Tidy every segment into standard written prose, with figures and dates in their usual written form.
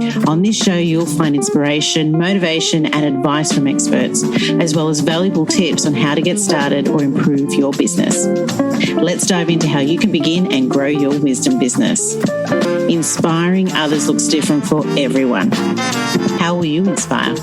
On this show, you'll find inspiration, motivation, and advice from experts, as well as valuable tips on how to get started or improve your business. Let's dive into how you can begin and grow your wisdom business. Inspiring others looks different for everyone. How will you inspire?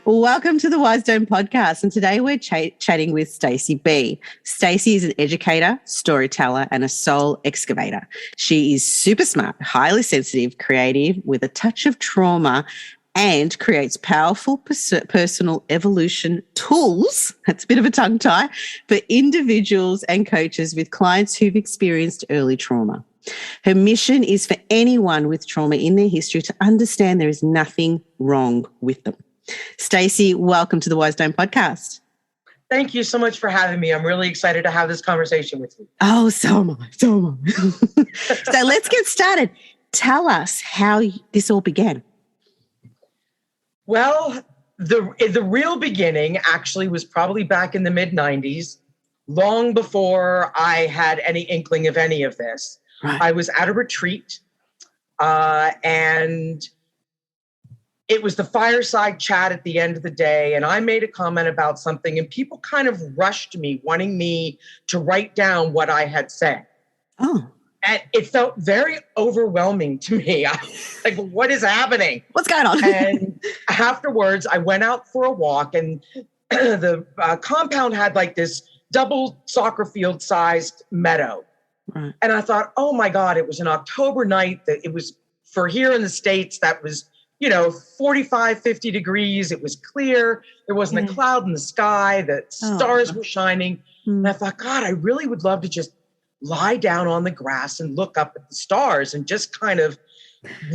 Welcome to the Wisdom Podcast, and today we're chatting with Staci B. Staci is an educator, storyteller, and a soul excavator. She is super smart, highly sensitive, creative, with a touch of trauma, and creates powerful personal evolution tools, that's a bit of a tongue tie, for individuals and coaches with clients who've experienced early trauma. Her mission is for anyone with trauma in their history to understand there is nothing wrong with them. Staci, welcome to the Wisdom Podcast. Thank you so much for having me. I'm really excited to have this conversation with you. Oh, so am I. So let's get started. Tell us how this all began. Well, the real beginning actually was probably back in the mid-90s, long before I had any inkling of any of this. Right. I was at a retreat, and it was the fireside chat at the end of the day, and I made a comment about something, and people kind of rushed me, wanting me to write down what I had said. Oh. And it felt very overwhelming to me. Like, what is happening? What's going on? And afterwards, I went out for a walk, and the compound had like this double soccer field sized meadow. Right. And I thought, oh my God, it was an October night. That it was for here in the States, that was 45, 50 degrees. It was clear. There wasn't a cloud in the sky. The stars were shining. And I thought, God, I really would love to just lie down on the grass and look up at the stars and just kind of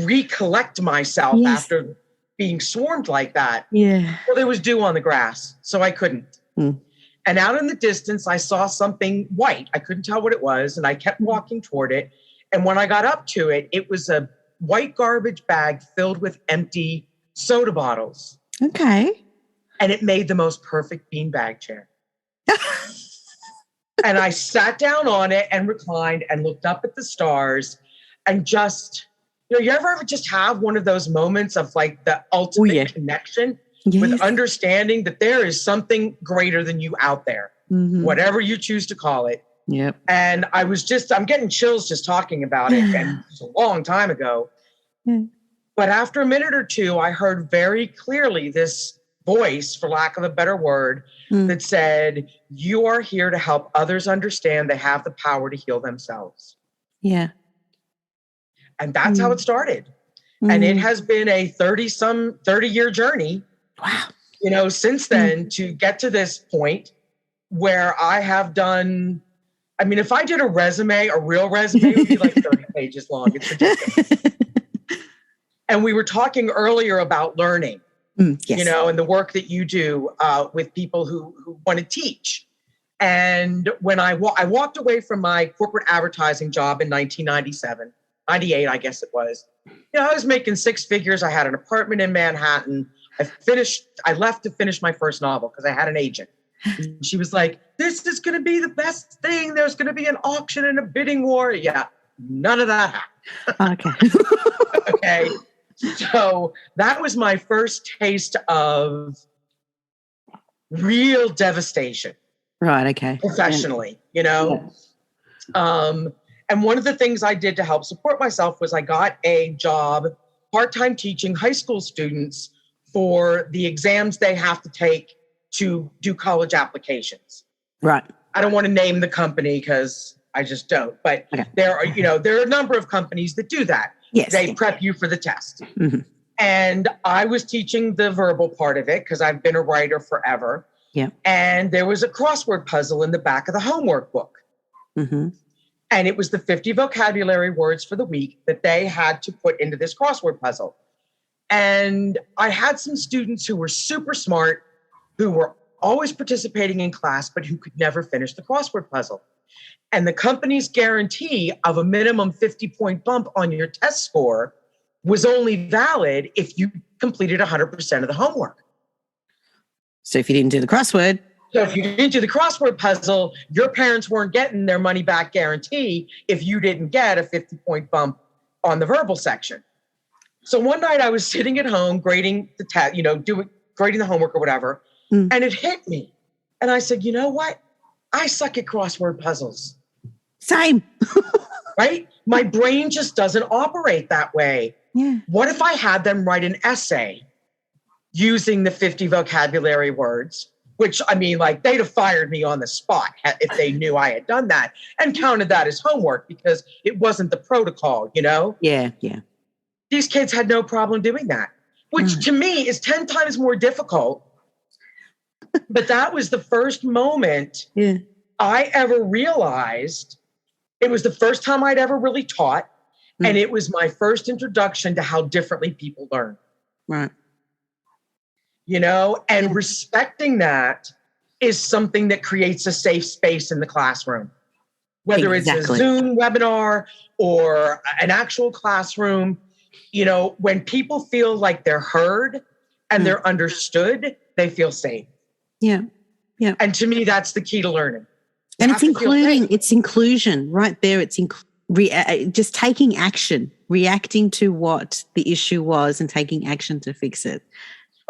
recollect myself after being swarmed like that. Yeah. Well, there was dew on the grass, so I couldn't. And out in the distance, I saw something white. I couldn't tell what it was, and I kept walking toward it. And when I got up to it, it was a white garbage bag filled with empty soda bottles. Okay. And it made the most perfect beanbag chair. And I sat down on it and reclined and looked up at the stars and just, you ever just have one of those moments of like the ultimate connection with understanding that there is something greater than you out there, whatever you choose to call it. Yep. And I'm getting chills just talking about it. And it's a long time ago. But after a minute or two, I heard very clearly this voice, for lack of a better word, that said, you are here to help others understand they have the power to heal themselves. Yeah. And that's how it started. And it has been a 30-year journey. Wow. Since then to get to this point where I have done, if I did a real resume, it would be like 30 pages long. It's ridiculous. And we were talking earlier about learning, yes. And the work that you do with people who want to teach. And when I walked away from my corporate advertising job in 1997, 98, I guess it was, I was making six figures. I had an apartment in Manhattan. I left to finish my first novel because I had an agent. And she was like, this is going to be the best thing. There's going to be an auction and a bidding war. Yeah, none of that happened. Okay. Okay. So that was my first taste of real devastation. Right. Okay. Professionally, And one of the things I did to help support myself was I got a job part-time teaching high school students for the exams they have to take to do college applications. Right. I don't want to name the company because I just don't, but there are a number of companies that do that. Yes. They prep you for the test. And I was teaching the verbal part of it because I've been a writer forever. Yeah. And there was a crossword puzzle in the back of the homework book. And it was the 50 vocabulary words for the week that they had to put into this crossword puzzle. And I had some students who were super smart, who were always participating in class, but who could never finish the crossword puzzle. And the company's guarantee of a minimum 50-point bump on your test score was only valid if you completed 100% of the homework. So if you didn't do the crossword, So if you didn't do the crossword puzzle, your parents weren't getting their money back guarantee if you didn't get a 50-point bump on the verbal section. So one night I was sitting at home grading the test, grading the homework or whatever, and it hit me. And I said, you know what? I suck at crossword puzzles. Same. Right? My brain just doesn't operate that way. Yeah. What if I had them write an essay using the 50 vocabulary words, which, I mean, like, they'd have fired me on the spot if they knew I had done that and counted that as homework because it wasn't the protocol, Yeah, yeah. These kids had no problem doing that, which to me is 10 times more difficult. But that was the first moment I ever realized. It was the first time I'd ever really taught. And it was my first introduction to how differently people learn. Right. And respecting that is something that creates a safe space in the classroom. Whether it's a Zoom webinar or an actual classroom, when people feel like they're heard and they're understood, they feel safe. Yeah. Yeah. And to me, that's the key to learning. And it's inclusion right there. It's just taking action, reacting to what the issue was and taking action to fix it.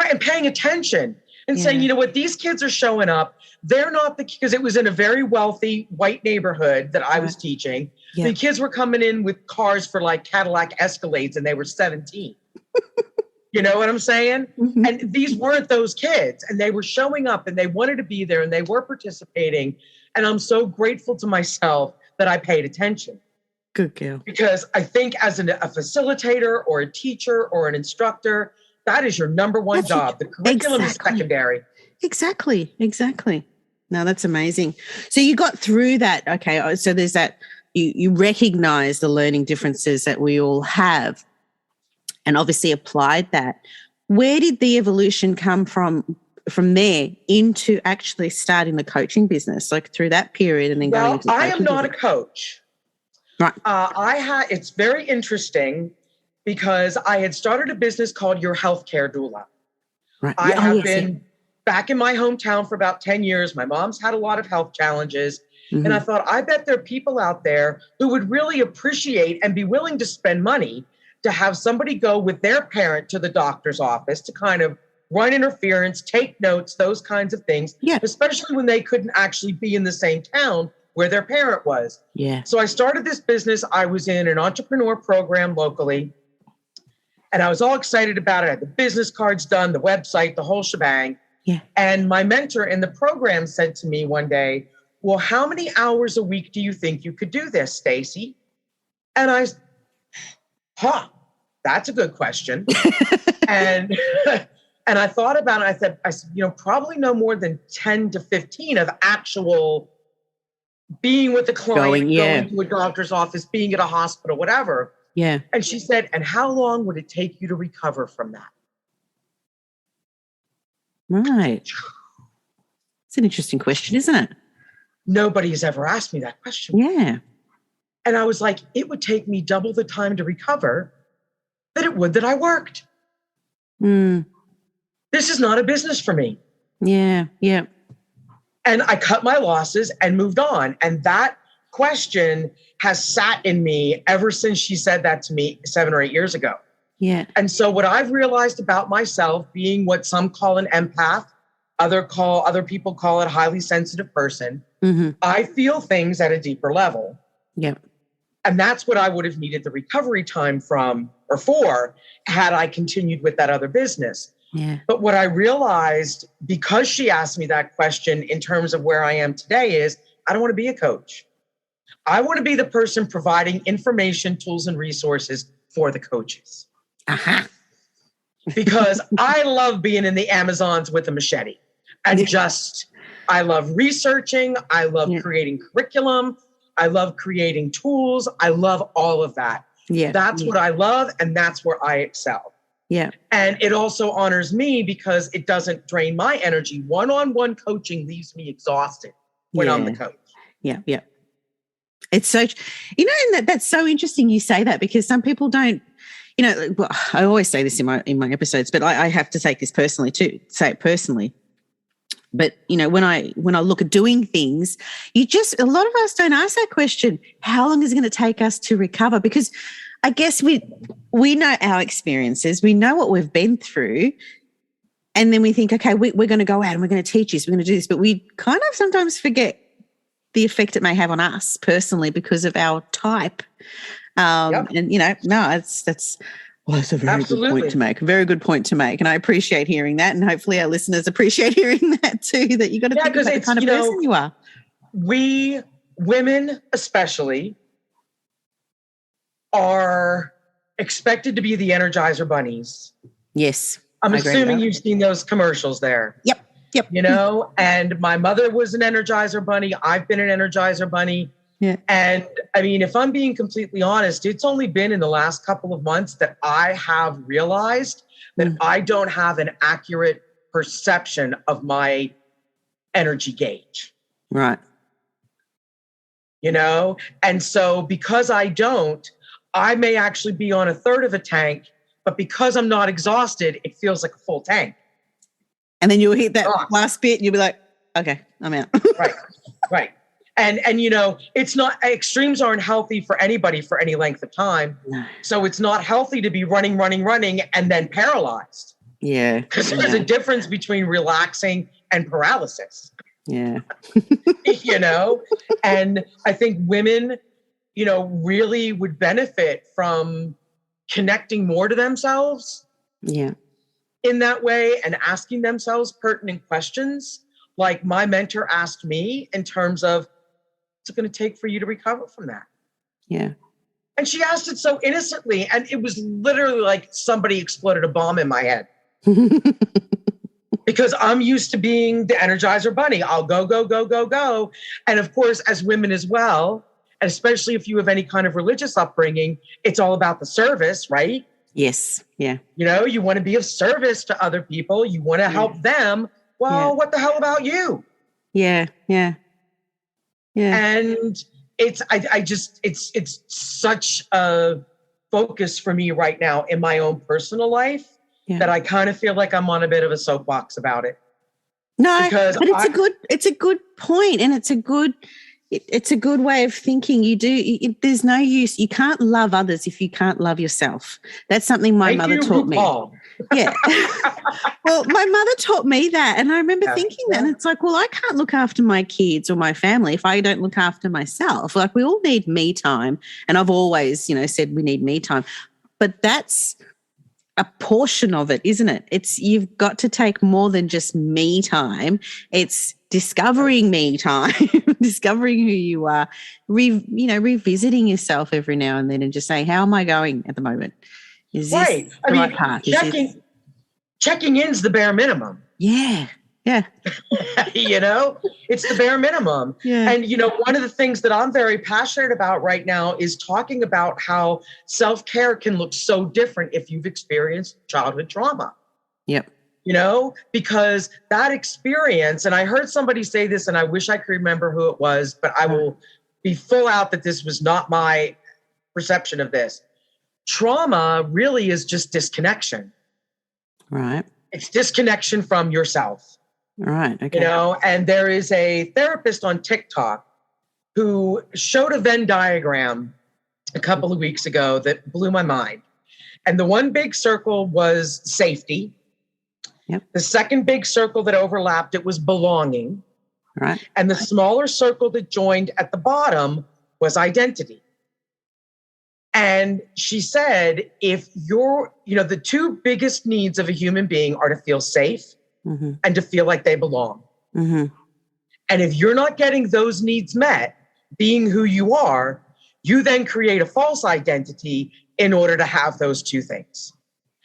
Right. And paying attention and saying, you know what, these kids are showing up. They're not because it was in a very wealthy white neighborhood that I was teaching. Yeah. The kids were coming in with cars for like Cadillac Escalades and they were 17. You know what I'm saying? Mm-hmm. And these weren't those kids, and they were showing up and they wanted to be there and they were participating. And I'm so grateful to myself that I paid attention. Good girl. Because I think as a facilitator or a teacher or an instructor, that is your number one job. The curriculum is secondary. Exactly. No, that's amazing. So you got through that. Okay. So there's that, you recognize the learning differences that we all have and obviously applied that. Where did the evolution come from there into actually starting the coaching business, like through that period and then going into the I am not a coach. Right. It's very interesting because I had started a business called Your Healthcare Doula. Right. I have been back in my hometown for about 10 years. My mom's had a lot of health challenges. Mm-hmm. And I thought, I bet there are people out there who would really appreciate and be willing to spend money to have somebody go with their parent to the doctor's office to kind of run interference, take notes, those kinds of things, especially when they couldn't actually be in the same town where their parent was. Yeah. So I started this business. I was in an entrepreneur program locally, and I was all excited about it. I had the business cards done, the website, the whole shebang. Yeah. And my mentor in the program said to me one day, well, how many hours a week do you think you could do this, Staci? And that's a good question. and I thought about it. I said, probably no more than 10 to 15 of actual being with the client, going to a doctor's office, being at a hospital, whatever. Yeah. And she said, and how long would it take you to recover from that? Right. It's an interesting question, isn't it? Nobody has ever asked me that question. Yeah. And I was like, it would take me double the time to recover that it would that I worked. This is not a business for me. Yeah. Yeah. And I cut my losses and moved on. And that question has sat in me ever since she said that to me 7 or 8 years ago. Yeah. And so what I've realized about myself, being what some call an empath, other people call it a highly sensitive person, I feel things at a deeper level. Yeah. And that's what I would have needed the recovery time for had I continued with that other business. Yeah. But what I realized, because she asked me that question in terms of where I am today, is I don't want to be a coach. I want to be the person providing information, tools, and resources for the coaches. Because I love being in the Amazons with a machete. And I love researching. I love creating curriculum. I love creating tools. I love all of that. Yeah. That's what I love, and that's where I excel. Yeah. And it also honors me because it doesn't drain my energy. One-on-one coaching leaves me exhausted when I'm the coach. Yeah. Yeah. It's so, and that's so interesting you say that, because some people don't, well, I always say this in my episodes, but I have to take this personally too, say it personally. But, when I look at doing things, a lot of us don't ask that question, how long is it going to take us to recover? Because I guess we know our experiences, we know what we've been through, and then we think, okay, we're going to go out and we're going to teach this, we're going to do this, but we kind of sometimes forget the effect it may have on us personally because of our type. And, that's a very good point to make. A very good point to make. And I appreciate hearing that. And hopefully our listeners appreciate hearing that too, that you got to think about the kind of person you are. We women especially are expected to be the Energizer bunnies. Yes. I'm assuming you've seen those commercials there. Yep. And my mother was an Energizer bunny. I've been an Energizer bunny. Yeah. And I mean, if I'm being completely honest, it's only been in the last couple of months that I have realized that I don't have an accurate perception of my energy gauge. Right. And so because I don't, I may actually be on a third of a tank, but because I'm not exhausted, it feels like a full tank. And then you'll hit that last bit and you'll be like, okay, I'm out. Right. And it's not, extremes aren't healthy for anybody for any length of time. No. So it's not healthy to be running and then paralyzed. Yeah. Because there's a difference between relaxing and paralysis. Yeah. And I think women, really would benefit from connecting more to themselves. Yeah. In that way and asking themselves pertinent questions like my mentor asked me in terms of, what's it going to take for you to recover from that? Yeah. And she asked it so innocently, and it was literally like somebody exploded a bomb in my head. Because I'm used to being the Energizer bunny. I'll go, go, go, go, go. And of course, as women as well, and especially if you have any kind of religious upbringing, it's all about the service, right? Yes. Yeah. You want to be of service to other people. You want to help them. Well, what the hell about you? Yeah. Yeah. Yeah. And it's such a focus for me right now in my own personal life that I kind of feel like I'm on a bit of a soapbox about it. No, but it's a good point, and it's a good way of thinking. There's no use. You can't love others if you can't love yourself. That's something my mother taught me. Yeah. Well, my mother taught me that, and I remember thinking that, and it's like, well, I can't look after my kids or my family if I don't look after myself. Like, we all need me time, and I've always, said we need me time, but that's a portion of it, isn't it? You've got to take more than just me time. It's discovering me time, discovering who you are, revisiting yourself every now and then and just say, how am I going at the moment? Is this the right path? Checking in's the bare minimum. Yeah. Yeah. It's the bare minimum. Yeah. And, one of the things that I'm very passionate about right now is talking about how self-care can look so different if you've experienced childhood trauma. Yep. Because that experience, and I heard somebody say this, and I wish I could remember who it was, but I will be full out that this was not my perception of this. Trauma really is just disconnection. Right. It's disconnection from yourself. Right. Okay. And there is a therapist on TikTok who showed a Venn diagram a couple of weeks ago that blew my mind. And the one big circle was safety. Yep. The second big circle that overlapped it was belonging. Right. And the smaller circle that joined at the bottom was identity. And she said, if the two biggest needs of a human being are to feel safe and to feel like they belong. Mm-hmm. And if you're not getting those needs met, being who you are, you then create a false identity in order to have those two things.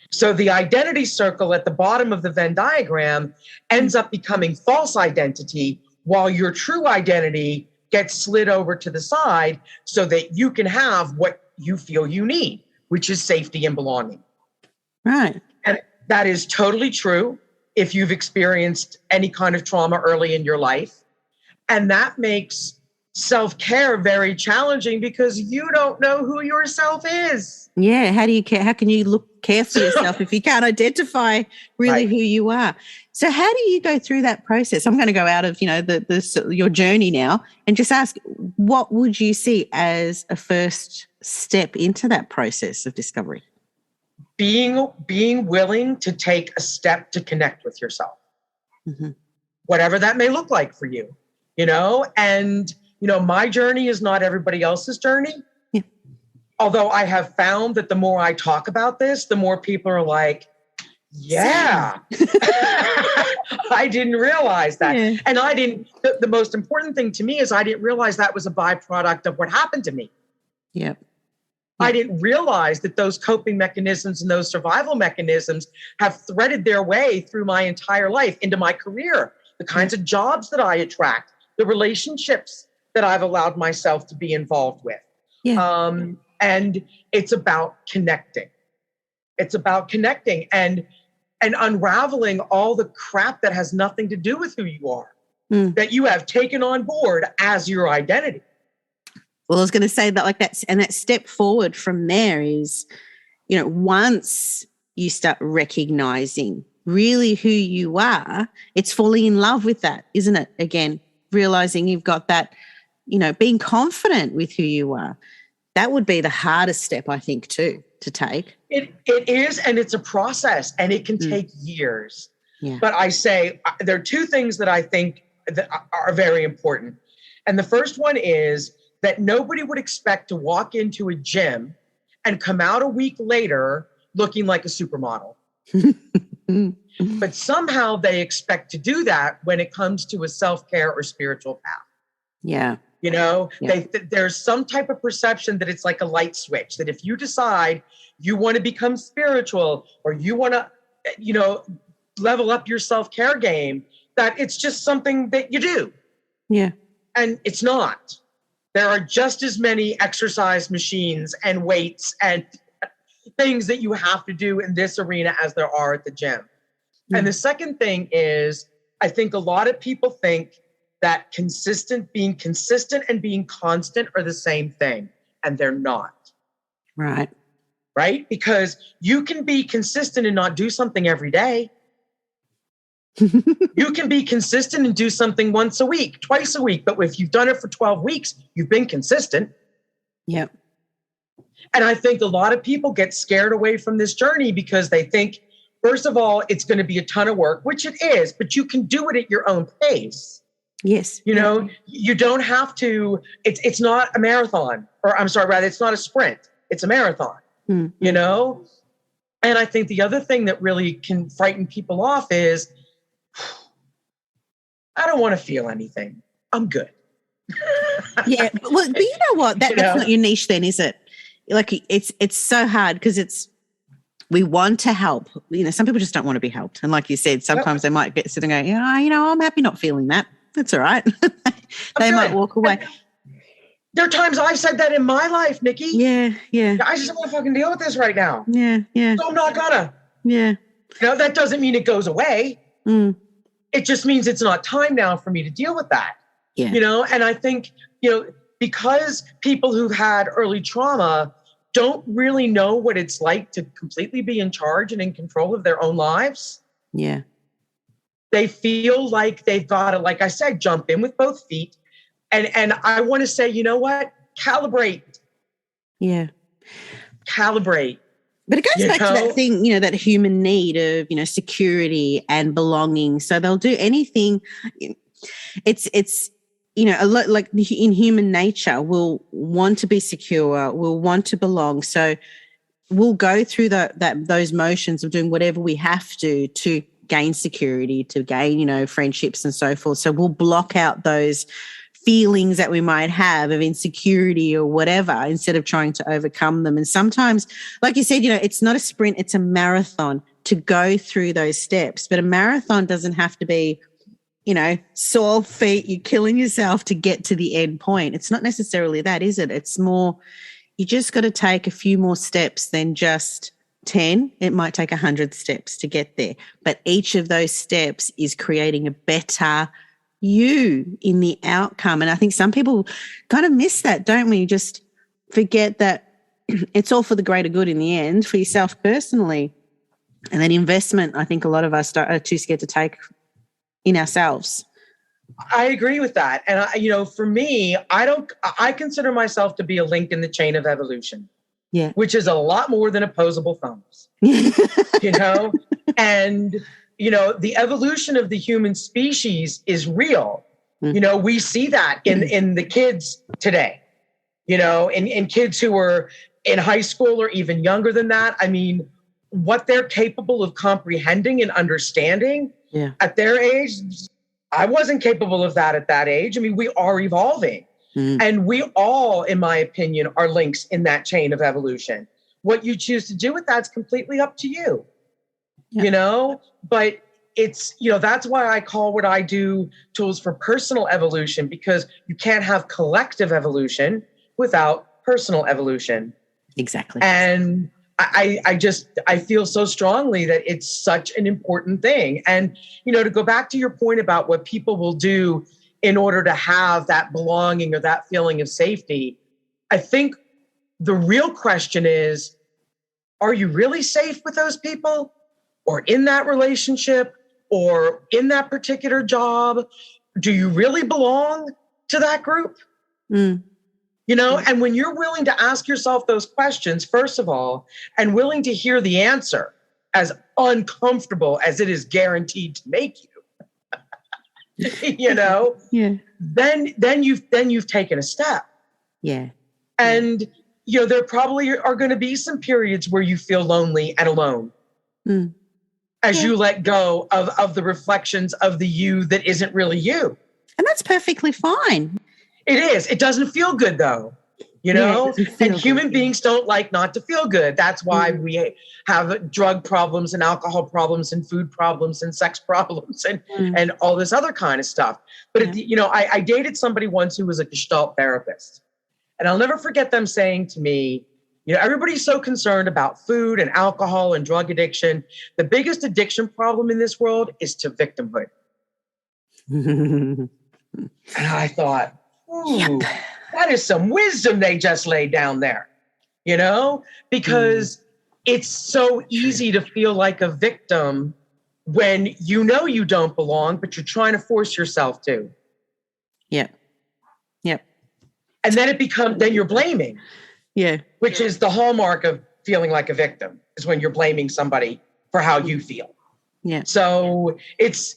So the identity circle at the bottom of the Venn diagram ends up becoming false identity, while your true identity gets slid over to the side so that you can have what you feel you need, which is safety and belonging. Right. And that is totally true if you've experienced any kind of trauma early in your life. And that makes self-care very challenging because you don't know who yourself is. Yeah. How do you care? How can you care for yourself if you can't identify really who you are? So how do you go through that process? I'm going to go out of, your journey now and just ask, what would you see as a first step into that process of discovery? Being willing to take a step to connect with yourself, whatever that may look like for you, and, my journey is not everybody else's journey. Yeah. Although I have found that the more I talk about this, the more people are like, yeah, I didn't realize that. Yeah. And the most important thing to me is I didn't realize that was a byproduct of what happened to me. Yep. I didn't realize that those coping mechanisms and those survival mechanisms have threaded their way through my entire life into my career, the kinds of jobs that I attract, the relationships that I've allowed myself to be involved with. Yeah. And it's about connecting. It's about connecting and unraveling all the crap that has nothing to do with who you are, that you have taken on board as your identity. Well, I was going to say that that step forward from there is, once you start recognizing really who you are, it's falling in love with that, isn't it? Again, realizing you've got that, being confident with who you are. That would be the hardest step, I think, too, to take. It is, and it's a process, and it can take years. Yeah. But I say there are two things that I think that are very important. And the first one is that nobody would expect to walk into a gym and come out a week later looking like a supermodel. But somehow they expect to do that when it comes to a self-care or spiritual path. Yeah. There's some type of perception that it's like a light switch, that if you decide you want to become spiritual or you want to, level up your self-care game, that it's just something that you do. Yeah. And it's not. There are just as many exercise machines and weights and things that you have to do in this arena as there are at the gym. And the second thing is, I think a lot of people think that being consistent and being constant are the same thing, and they're not. Right. Right? Because you can be consistent and not do something every day. You can be consistent and do something once a week, twice a week, but if you've done it for 12 weeks, you've been consistent. Yep. And I think a lot of people get scared away from this journey because they think, first of all, it's going to be a ton of work, which it is, but you can do it at your own pace. Yes. You don't have to, it's not a marathon, it's not a sprint. It's a marathon, And I think the other thing that really can frighten people off is, I don't want to feel anything. I'm good. Yeah. Well, but you know what? That's not your niche then, is it? Like it's so hard because we want to help. Some people just don't want to be helped. And like you said, sometimes they might get sitting and go, I'm happy not feeling that. That's all right. They might walk away. There are times I've said that in my life, Nikki. Yeah, yeah. I just don't want to fucking deal with this right now. Yeah, yeah. So I'm not gonna. Yeah. That doesn't mean it goes away. It just means it's not time now for me to deal with that. Yeah. And I think, because people who've had early trauma don't really know what it's like to completely be in charge and in control of their own lives. Yeah. They feel like they've got to, like I said, jump in with both feet. And I want to say, you know what? Calibrate. Yeah. Calibrate. But it goes back to that thing, that human need of, security and belonging. So they'll do anything. It's a lot like in human nature, we'll want to be secure. We'll want to belong. So we'll go through those motions of doing whatever we have to gain security, to gain, friendships and so forth. So we'll block out those feelings that we might have of insecurity or whatever instead of trying to overcome them. And sometimes, like you said, it's not a sprint, it's a marathon to go through those steps. But a marathon doesn't have to be, sore feet, you're killing yourself to get to the end point. It's not necessarily that, is it? It's more, you just got to take a few more steps than just 10. It might take 100 steps to get there. But each of those steps is creating a better you in the outcome. And I think some people kind of miss that, don't we? Just forget that it's all for the greater good in the end, for yourself personally. And then investment, I think a lot of us are too scared to take in ourselves. I agree with that. And, for me, I consider myself to be a link in the chain of evolution, which is a lot more than opposable thumbs, and, the evolution of the human species is real. We see that in the kids today, in kids who are in high school or even younger than that. I mean, what they're capable of comprehending and understanding at their age, I wasn't capable of that at that age. I mean, we are evolving. And we all, in my opinion, are links in that chain of evolution. What you choose to do with that's completely up to you, but it's, that's why I call what I do tools for personal evolution, because you can't have collective evolution without personal evolution. Exactly. And I feel so strongly that it's such an important thing. And, to go back to your point about what people will do in order to have that belonging or that feeling of safety, I think the real question is, are you really safe with those people or in that relationship or in that particular job? Do you really belong to that group? And when you're willing to ask yourself those questions, first of all, and willing to hear the answer, as uncomfortable as it is guaranteed to make you, then you've taken a step. And there probably are going to be some periods where you feel lonely and alone as you let go of the reflections of the you that isn't really you. And that's perfectly fine. It is. It doesn't feel good, though, and human beings don't like not to feel good. That's why we have drug problems and alcohol problems and food problems and sex problems and all this other kind of stuff. But, I dated somebody once who was a Gestalt therapist, and I'll never forget them saying to me, everybody's so concerned about food and alcohol and drug addiction. The biggest addiction problem in this world is to victimhood. And I thought, that is some wisdom they just laid down there, because it's so easy to feel like a victim when you don't belong, but you're trying to force yourself to. And then you're blaming. Which is the hallmark of feeling like a victim, is when you're blaming somebody for how you feel. So it's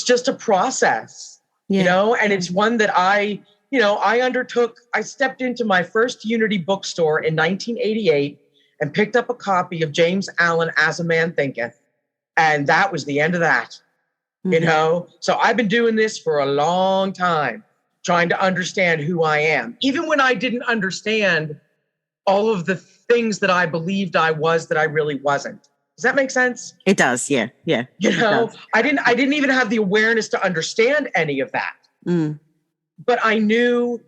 just a process, and it's one that I undertook. I stepped into my first Unity bookstore in 1988 and picked up a copy of James Allen, As a Man Thinketh. And that was the end of that, So I've been doing this for a long time, trying to understand who I am, even when I didn't understand all of the things that I believed I was that I really wasn't. Does that make sense? It does. Yeah. I didn't even have the awareness to understand any of that. But I knew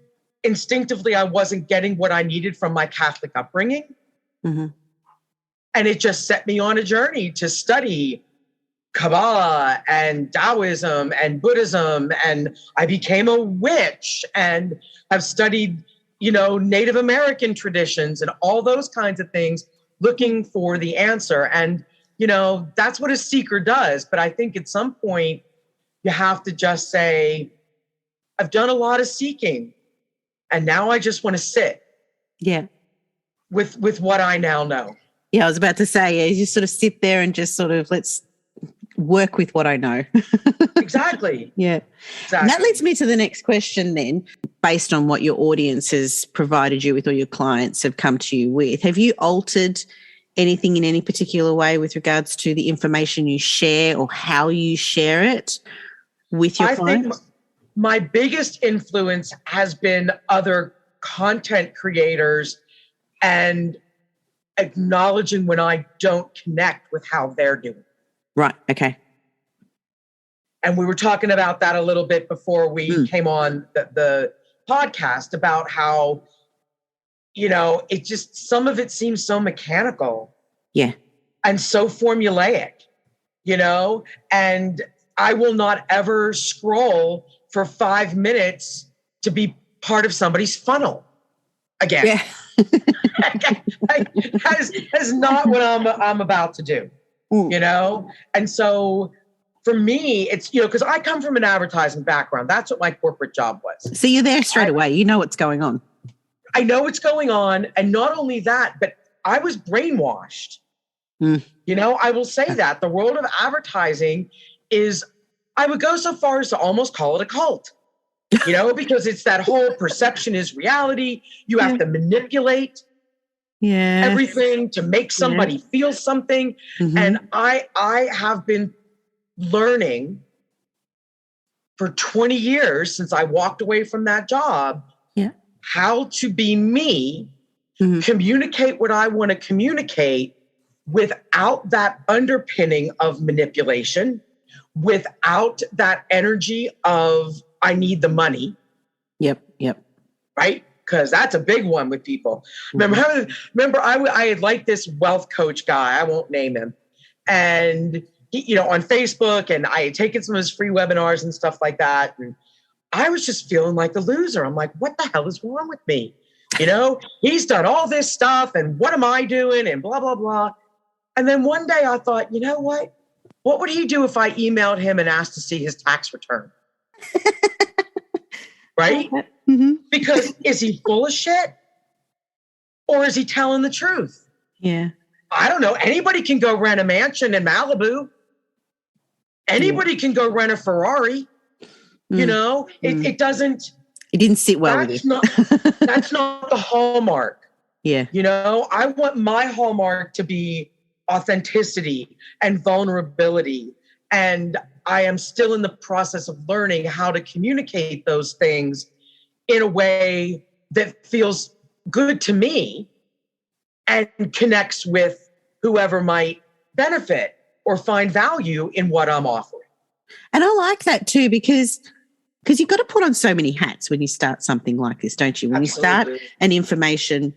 instinctively I wasn't getting what I needed from my Catholic upbringing. And it just set me on a journey to study Kabbalah and Taoism and Buddhism. And I became a witch and I've studied, Native American traditions and all those kinds of things, looking for the answer. And, that's what a seeker does. But I think at some point you have to just say, I've done a lot of seeking and now I just want to sit. With what I now know. I was about to say, you just sort of sit there and just sort of let's work with what I know. Exactly. Exactly. And that leads me to the next question then, based on what your audience has provided you with or your clients have come to you with. Have you altered anything in any particular way with regards to the information you share or how you share it with your clients? I think my biggest influence has been other content creators and acknowledging when I don't connect with how they're doing. Right. Okay. And we were talking about that a little bit before we came on the podcast about how, it just, some of it seems so mechanical. And so formulaic, and I will not ever scroll for 5 minutes to be part of somebody's funnel. again. Yeah. That's not what I'm about to do, you know? And so for me, it's, you know, because I come from an advertising background. That's what my corporate job was. So you're there straight away. You know what's going on. I know what's going on. And not only that, but I was brainwashed. You know, I will say that the world of advertising is, I would go so far as to almost call it a cult, you know, because it's that whole perception is reality. You have to manipulate everything to make somebody feel something. And I have been learning for 20 years since I walked away from that job, how to be me, communicate what I want to communicate without that underpinning of manipulation, without that energy of I need the money. Yep. Right? Because that's a big one with people. Remember I had liked this wealth coach guy, I won't name him. And he, you know, on Facebook, and I had taken some of his free webinars and stuff like that. And I was just feeling like a loser. I'm like, what the hell is wrong with me? You know, he's done all this stuff and what am I doing? And blah, blah, blah. And then one day I thought, you know what? What would he do if I emailed him and asked to see his tax return? Right? Because is he full of shit? Or is he telling the truth? Yeah. I don't know. Anybody can go rent a mansion in Malibu. Anybody can go rent a Ferrari. You know, it doesn't. It didn't sit well with you. That's not the hallmark. Yeah. You know, I want my hallmark to be authenticity and vulnerability. And I am still in the process of learning how to communicate those things in a way that feels good to me and connects with whoever might benefit or find value in what I'm offering. And I like that too, because you've got to put on so many hats when you start something like this, don't you? When Absolutely. you start an information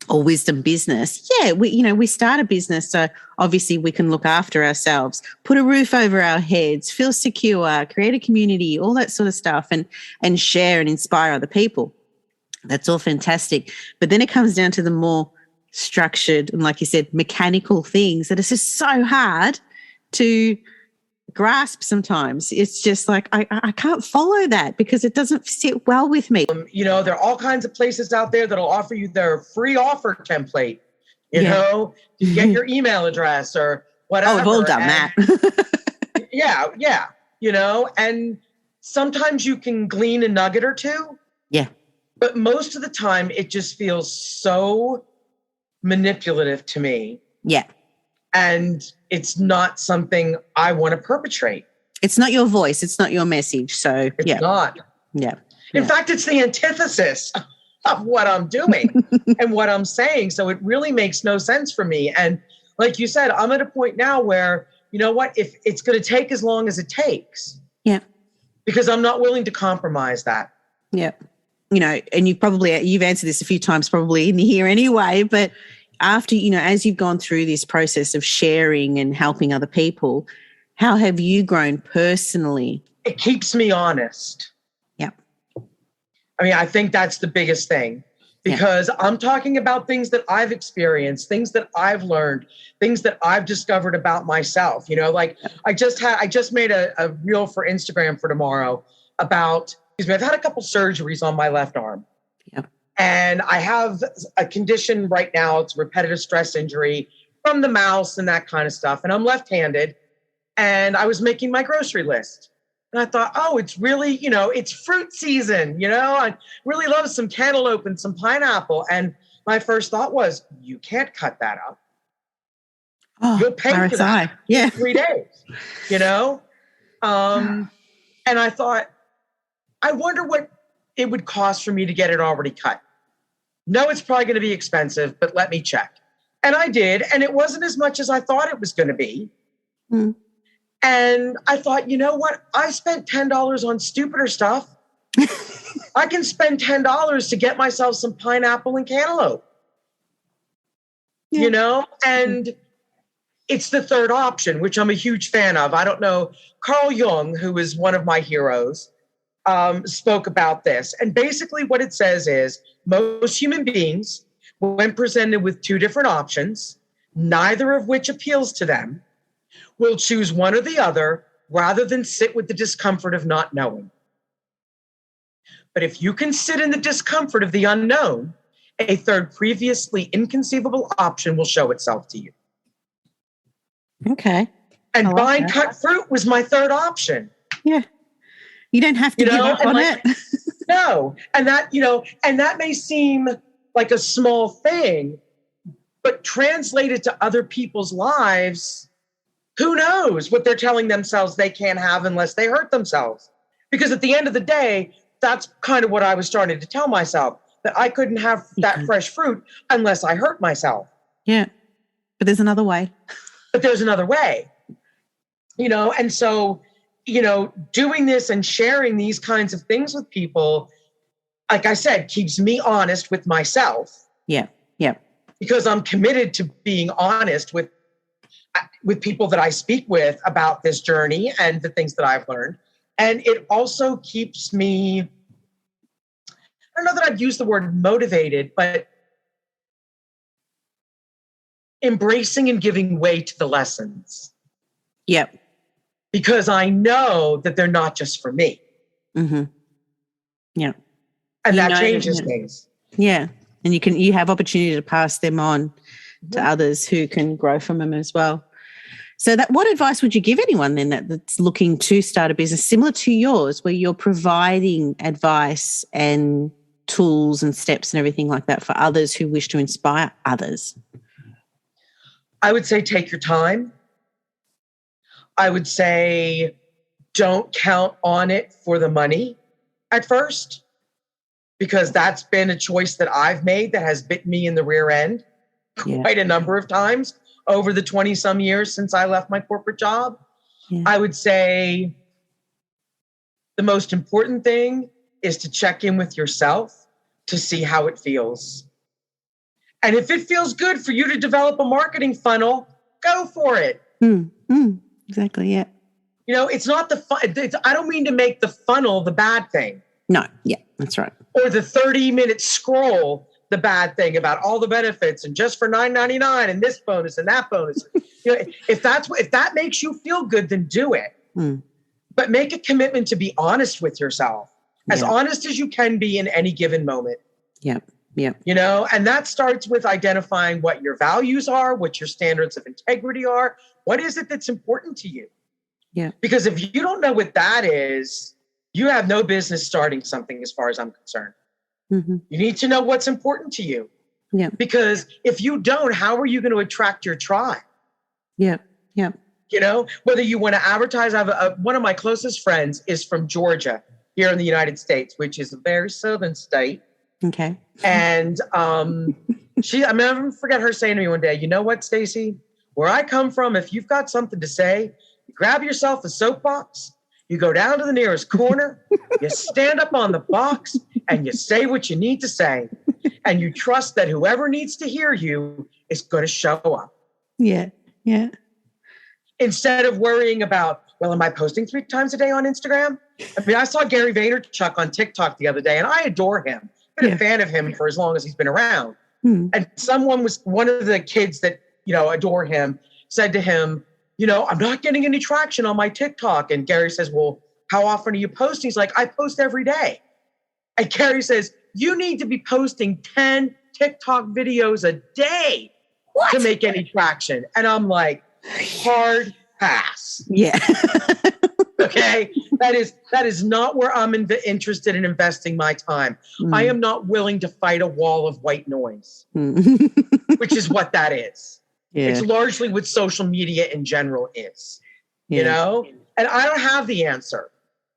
or wisdom business, we start a business, so obviously we can look after ourselves, put a roof over our heads, feel secure, create a community, all that sort of stuff, and share and inspire other people. That's all fantastic. But then it comes down to the more structured and, like you said, mechanical things that are just so hard to grasp sometimes. It's just like, I can't follow that because it doesn't sit well with me. You know, there are all kinds of places out there that'll offer you their free offer template, you know, to get your email address or whatever. Oh, we've all done that. yeah. You know, and sometimes you can glean a nugget or two. Yeah. But most of the time it just feels so manipulative to me. Yeah. And it's not something I want to perpetrate. It's not your voice. It's not your message. So it's not. Yeah. In fact, it's the antithesis of what I'm doing and what I'm saying. So it really makes no sense for me. And like you said, I'm at a point now where, you know what, if it's going to take as long as it takes. Yeah. Because I'm not willing to compromise that. Yeah. You know, and you've answered this a few times probably in here anyway, but after, you know, as you've gone through this process of sharing and helping other people, how have you grown personally? It keeps me honest. Yeah. I mean, I think that's the biggest thing because I'm talking about things that I've experienced, things that I've learned, things that I've discovered about myself. You know, like I just made a reel for Instagram for tomorrow about, I've had a couple surgeries on my left arm. And I have a condition right now. It's repetitive stress injury from the mouse and that kind of stuff. And I'm left-handed. And I was making my grocery list. And I thought, oh, it's really, you know, it's fruit season. You know, I really love some cantaloupe and some pineapple. And my first thought was, you can't cut that up. Oh, you'll pay RSI. For that in 3 days, you know? And I thought, I wonder what it would cost for me to get it already cut. No, it's probably going to be expensive, but let me check. And I did. And it wasn't as much as I thought it was going to be. And I thought, you know what? I spent $10 on stupider stuff. I can spend $10 to get myself some pineapple and cantaloupe. You know? And it's the third option, which I'm a huge fan of. I don't know. Carl Jung, who is one of my heroes, spoke about this. And basically what it says is most human beings, when presented with two different options, neither of which appeals to them, will choose one or the other rather than sit with the discomfort of not knowing. But if you can sit in the discomfort of the unknown, a third previously inconceivable option will show itself to you. Okay. And buying cut fruit was my third option. Yeah. You don't have to give up on it. No. And that may seem like a small thing, but translated to other people's lives, who knows what they're telling themselves they can't have unless they hurt themselves. Because at the end of the day, that's kind of what I was starting to tell myself, that I couldn't have that fresh fruit unless I hurt myself. Yeah. But there's another way. And so, doing this and sharing these kinds of things with people, like I said, keeps me honest with myself. Yeah. Yeah. Because I'm committed to being honest with people that I speak with about this journey and the things that I've learned. And it also keeps me, I don't know that I'd use the word motivated, but embracing and giving way to the lessons. Yep. Because I know that they're not just for me. Mm-hmm. Yeah. And that changes things. Yeah. And you have opportunity to pass them on to others who can grow from them as well. So what advice would you give anyone then that's looking to start a business similar to yours, where you're providing advice and tools and steps and everything like that for others who wish to inspire others? I would say take your time. I would say don't count on it for the money at first, because that's been a choice that I've made that has bit me in the rear end quite a number of times over the 20-some years since I left my corporate job. Yeah. I would say the most important thing is to check in with yourself to see how it feels. And if it feels good for you to develop a marketing funnel, go for it. Exactly, yeah. It's not I don't mean to make the funnel the bad thing. No, yeah, that's right. Or the 30-minute scroll the bad thing about all the benefits and just for $9.99 and this bonus and that bonus. If that makes you feel good, then do it. But make a commitment to be honest with yourself, as honest as you can be in any given moment. Yep. Yep. And that starts with identifying what your values are, what your standards of integrity are. What is it that's important to you? Yeah. Because if you don't know what that is, you have no business starting something as far as I'm concerned. Mm-hmm. You need to know what's important to you. Yeah. Because if you don't, how are you going to attract your tribe? Yeah. Yeah. Whether you want to advertise, I have one of my closest friends is from Georgia here in the United States, which is a very southern state. Okay. And I'll never forget her saying to me one day, you know what, Staci? Where I come from, if you've got something to say, you grab yourself a soapbox, you go down to the nearest corner, you stand up on the box, and you say what you need to say. And you trust that whoever needs to hear you is going to show up. Yeah, yeah. Instead of worrying about, well, am I posting 3 times a day on Instagram? I mean, I saw Gary Vaynerchuk on TikTok the other day, and I adore him. Been a fan of him for as long as he's been around. And one of the kids that, adore him, said to him, I'm not getting any traction on my TikTok. And Gary says, well, how often are you posting? He's like, I post every day. And Gary says, you need to be posting 10 TikTok videos a day to make any traction. And I'm like, hard pass. Yeah. Okay. That is not where I'm interested in investing my time. I am not willing to fight a wall of white noise, which is what that is. Yeah. It's largely what social media in general is, and I don't have the answer,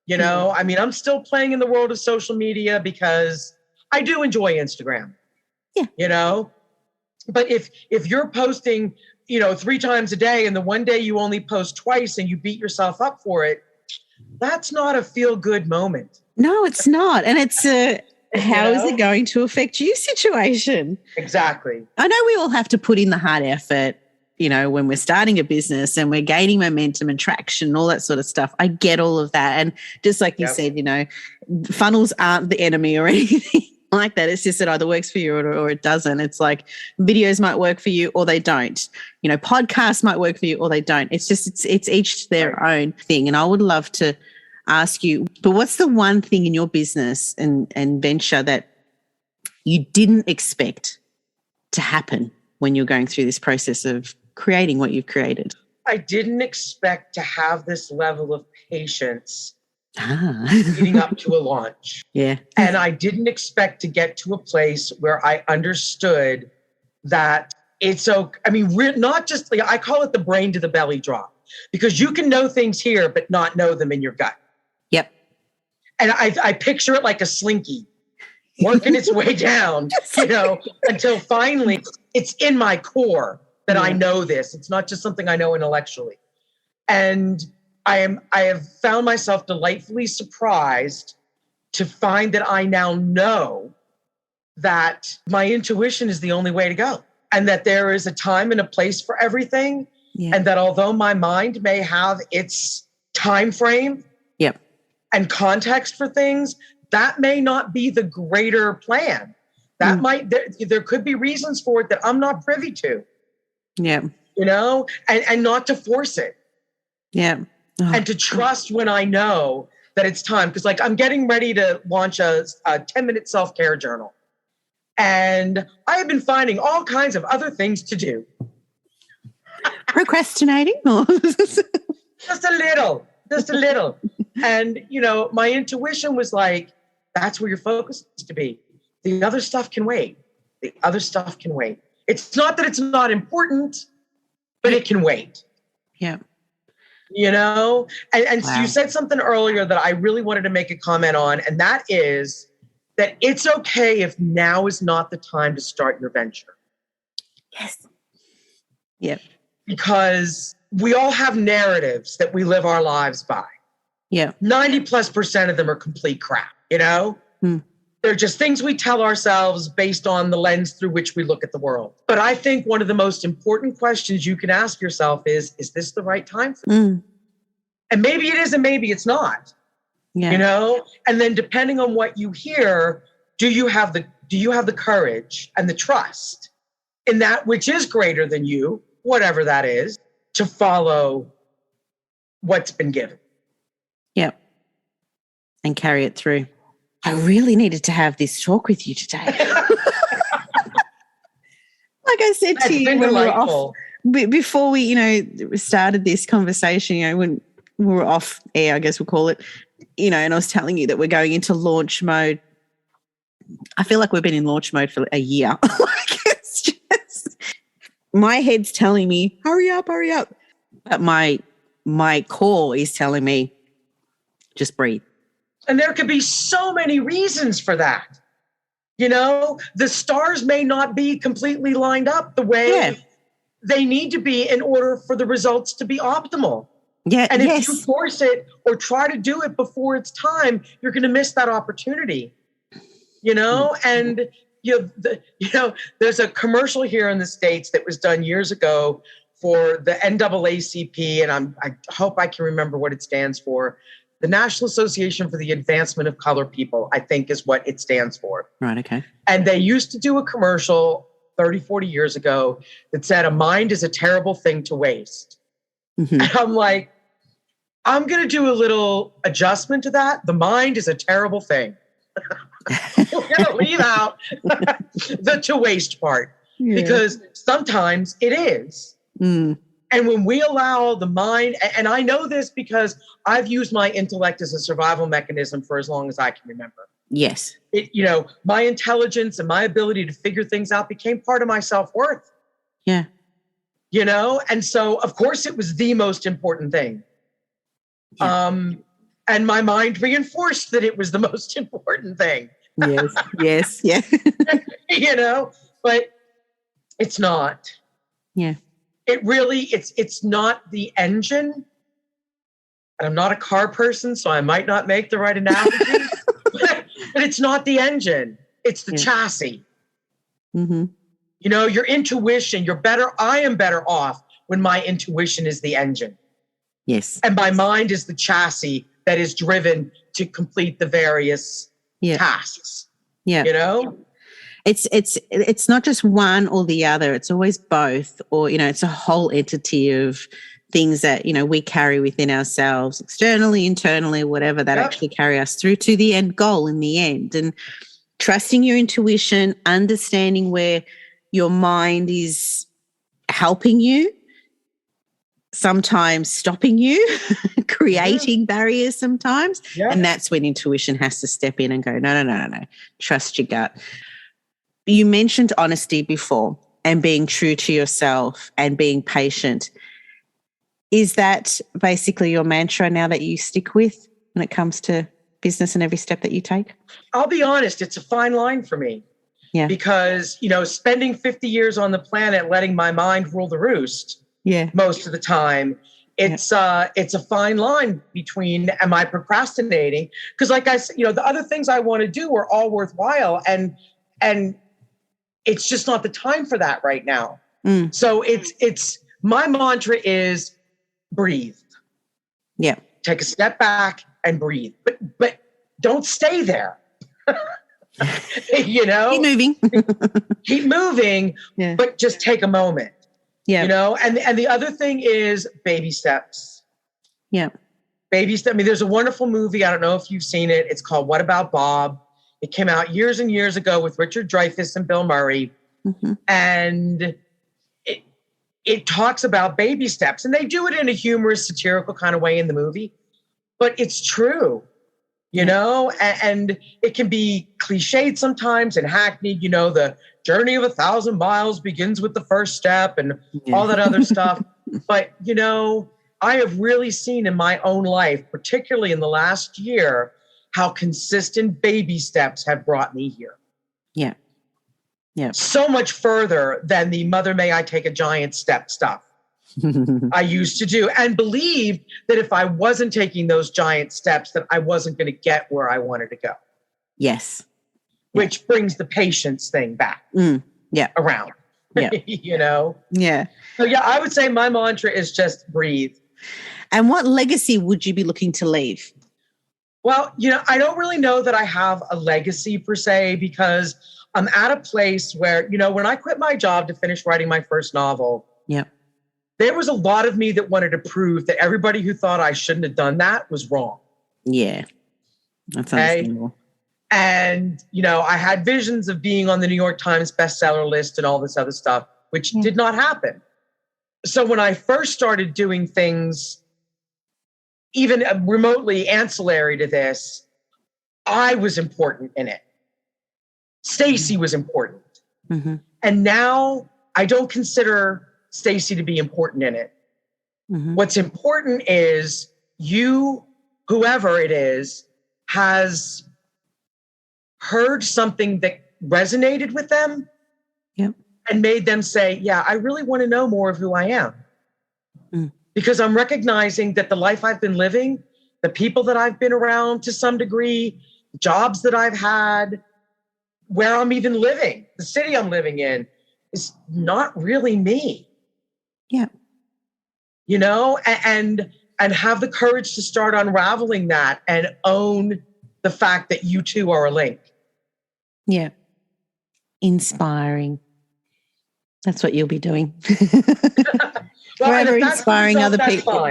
I mean, I'm still playing in the world of social media because I do enjoy Instagram, but if you're posting, 3 times a day and the one day you only post twice and you beat yourself up for it, that's not a feel-good moment. No, it's not. And it's how is it going to affect you situation? Exactly. I know we all have to put in the hard effort when we're starting a business and we're gaining momentum and traction and all that sort of stuff. I get all of that. And just like you said, funnels aren't the enemy or anything like that. It's just it either works for you or it doesn't. It's like videos might work for you or they don't. Podcasts might work for you or they don't. It's just it's each their own thing. And I would love to ask you, but what's the one thing in your business and venture that you didn't expect to happen when you're going through this process of creating what you've created? I didn't expect to have this level of patience leading up to a launch. Yeah. And I didn't expect to get to a place where I understood that it's okay. I mean, we're not just, I call it the brain to the belly drop, because you can know things here, but not know them in your gut. Yep. And I picture it like a slinky working its way down, until finally it's in my core that I know this. It's not just something I know intellectually. And I have found myself delightfully surprised to find that I now know that my intuition is the only way to go, and that there is a time and a place for everything. Yeah. And that although my mind may have its time frame and context for things, that may not be the greater plan. That there could be reasons for it that I'm not privy to. Yeah. And not to force it. Yeah. Oh. And to trust when I know that it's time. Because I'm getting ready to launch a 10-minute self-care journal. And I have been finding all kinds of other things to do. Procrastinating? Just a little. And, my intuition was like, that's where your focus is to be. The other stuff can wait. It's not that it's not important, but it can wait. Yeah. And Wow. You said something earlier that I really wanted to make a comment on, and that is that it's okay if now is not the time to start your venture. Yes. Yep. Because we all have narratives that we live our lives by. Yeah. 90+% of them are complete crap, They're just things we tell ourselves based on the lens through which we look at the world. But I think one of the most important questions you can ask yourself is this the right time for me? And maybe it is and maybe it's not. Yeah. And then depending on what you hear, do you have the courage and the trust in that which is greater than you, whatever that is, to follow what's been given? Yep. And carry it through. I really needed to have this talk with you today. Like I said to you when we were off, before we, started this conversation, when we were off air, I guess we'll call it, and I was telling you that we're going into launch mode. I feel like we've been in launch mode for a year. It's just, my head's telling me, hurry up. But my core is telling me, just breathe. And there could be so many reasons for that. The stars may not be completely lined up the way they need to be in order for the results to be optimal. Yeah. And if you force it or try to do it before it's time, you're going to miss that opportunity. And there's a commercial here in the States that was done years ago for the NAACP, and I hope I can remember what it stands for. The National Association for the Advancement of Colored People, I think is what it stands for. Right, okay. And they used to do a commercial 30, 40 years ago that said, a mind is a terrible thing to waste. Mm-hmm. And I'm like, I'm going to do a little adjustment to that. The mind is a terrible thing. We're going to leave out the to waste part because sometimes it is. Mm. And when we allow the mind, and I know this because I've used my intellect as a survival mechanism for as long as I can remember. Yes. My intelligence and my ability to figure things out became part of my self-worth. Yeah. And so, of course, it was the most important thing. Yeah. And my mind reinforced that it was the most important thing. Yes. Yeah. But it's not. Yeah. It really, it's not the engine. And I'm not a car person, so I might not make the right analogy. but it's not the engine. It's the chassis. Mm-hmm. Your intuition, I am better off when my intuition is the engine. Yes. And my mind is the chassis that is driven to complete the various tasks. Yeah. You know? It's not just one or the other. It's always both, or, it's a whole entity of things that, we carry within ourselves, externally, internally, whatever, that actually carry us through to the end goal in the end. And trusting your intuition, understanding where your mind is helping you, sometimes stopping you, creating barriers sometimes. Yeah. And that's when intuition has to step in and go, no, trust your gut. You mentioned honesty before and being true to yourself and being patient. Is that basically your mantra now that you stick with when it comes to business and every step that you take? I'll be honest, it's a fine line for me. Yeah. Because, spending 50 years on the planet, letting my mind rule the roost most of the time, it's a fine line between, am I procrastinating? Because like I said, the other things I want to do are all worthwhile, and it's just not the time for that right now. So it's my mantra is breathe. Yeah. Take a step back and breathe. But don't stay there. Keep moving. Keep moving, but just take a moment. Yeah. And the other thing is baby steps. Yeah. Baby steps. I mean, there's a wonderful movie. I don't know if you've seen it. It's called What About Bob? It came out years and years ago with Richard Dreyfuss and Bill Murray. Mm-hmm. And it talks about baby steps, and they do it in a humorous, satirical kind of way in the movie, but it's true, and it can be cliched sometimes and hackneyed, the journey of 1,000 miles begins with the first step and all that other stuff. But, I have really seen in my own life, particularly in the last year, how consistent baby steps have brought me here. Yeah. Yeah. So much further than the mother may I take a giant step stuff I used to do, and believed that if I wasn't taking those giant steps, that I wasn't going to get where I wanted to go. Yes. Which brings the patience thing back around. Yeah. Yeah. So I would say my mantra is just breathe. And what legacy would you be looking to leave? Well, I don't really know that I have a legacy per se, because I'm at a place where, when I quit my job to finish writing my first novel, there was a lot of me that wanted to prove that everybody who thought I shouldn't have done that was wrong. Yeah. That's understandable. And, I had visions of being on the New York Times bestseller list and all this other stuff, which did not happen. So when I first started doing things, even remotely ancillary to this, I was important in it. Staci was important. Mm-hmm. And now I don't consider Staci to be important in it. Mm-hmm. What's important is you, whoever it is, has heard something that resonated with them and made them say, I really want to know more of who I am. Because I'm recognizing that the life I've been living, the people that I've been around to some degree, jobs that I've had, where I'm even living, the city I'm living in, is not really me. Yeah. And have the courage to start unraveling that and own the fact that you too are a link. Yeah. Inspiring. That's what you'll be doing. Forever inspiring other people.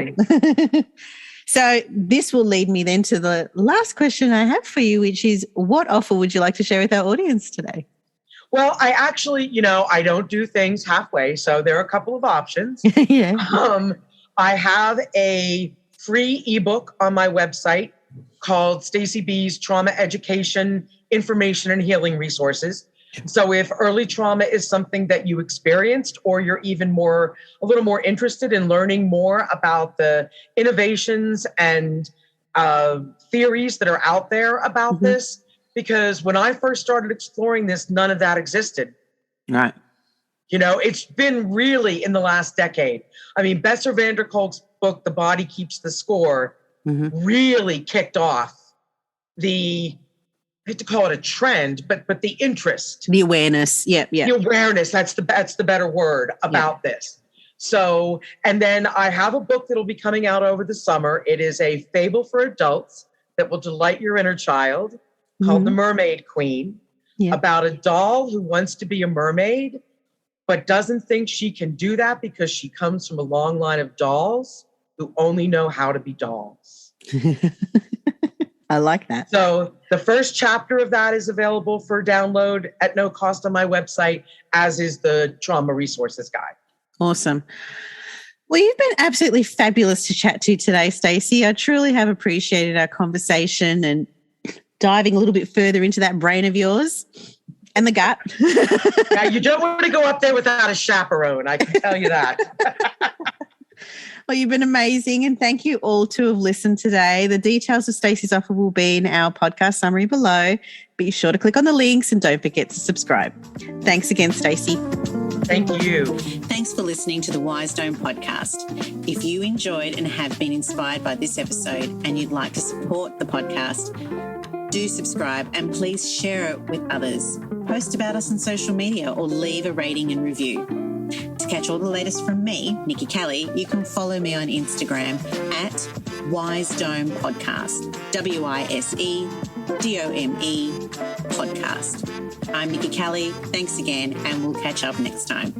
So this will lead me then to the last question I have for you, which is, what offer would you like to share with our audience today? Well, I actually, I don't do things halfway. So there are a couple of options. I have a free ebook on my website called Staci B's Trauma Education, Information and Healing Resources. So if early trauma is something that you experienced, or you're even a little more interested in learning more about the innovations and theories that are out there about this, because when I first started exploring this, none of that existed. Right. It's been really in the last decade. I mean, Besser van der Kolk's book, The Body Keeps the Score, really kicked off I hate to call it a trend, but the interest. The awareness. Yeah. The awareness, that's the better word about this. So, and then I have a book that'll be coming out over the summer. It is a fable for adults that will delight your inner child, called The Mermaid Queen, about a doll who wants to be a mermaid, but doesn't think she can do that because she comes from a long line of dolls who only know how to be dolls. I like that. So the first chapter of that is available for download at no cost on my website, as is the trauma resources guide. Awesome. Well, you've been absolutely fabulous to chat to today, Staci. I truly have appreciated our conversation and diving a little bit further into that brain of yours and the gut. Yeah, you don't want to go up there without a chaperone, I can tell you that. Well, you've been amazing, and thank you all to have listened today. The details of Staci's offer will be in our podcast summary below. Be sure to click on the links and don't forget to subscribe. Thanks again, Staci. Thank you. Thanks for listening to the Wise Dome podcast. If you enjoyed and have been inspired by this episode and you'd like to support the podcast, do subscribe and please share it with others. Post about us on social media or leave a rating and review. To catch all the latest from me, Nikki Kelly, you can follow me on Instagram at Wise Dome Podcast, WISEDOME podcast. I'm Nikki Kelly. Thanks again, and we'll catch up next time.